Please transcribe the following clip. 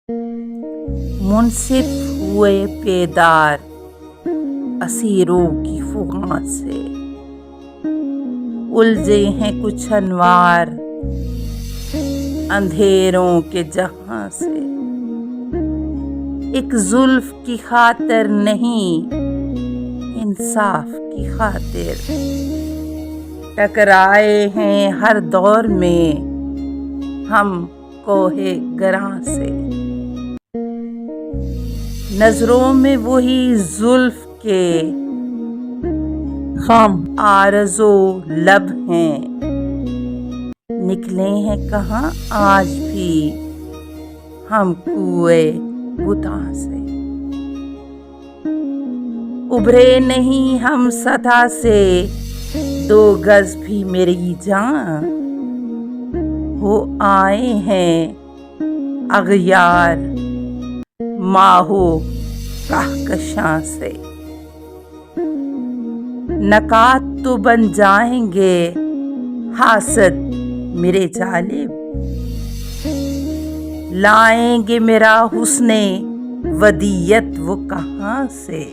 منصف ہوئے بیدار اسیروں کی فغاں سے، الجھے ہیں کچھ انوار اندھیروں کے جہاں سے۔ ایک زلف کی خاطر نہیں، انصاف کی خاطر ٹکرائے ہیں ہر دور میں ہم کوہ گراں سے۔ نظروں میں وہی زلف کے خم عارض و لب ہیں، نکلے ہیں کہاں آج بھی ہم کوئے بتاں سے۔ ابھرے نہیں ہم سطح سے 2 گز بھی میری جان، ہو آئے ہیں اغیار ماہ و کہکشاں سے۔ نکات تو بن جائیں گے حاسد میرے جالب، لائیں گے میرا حسن ودیعت وہ کہاں سے۔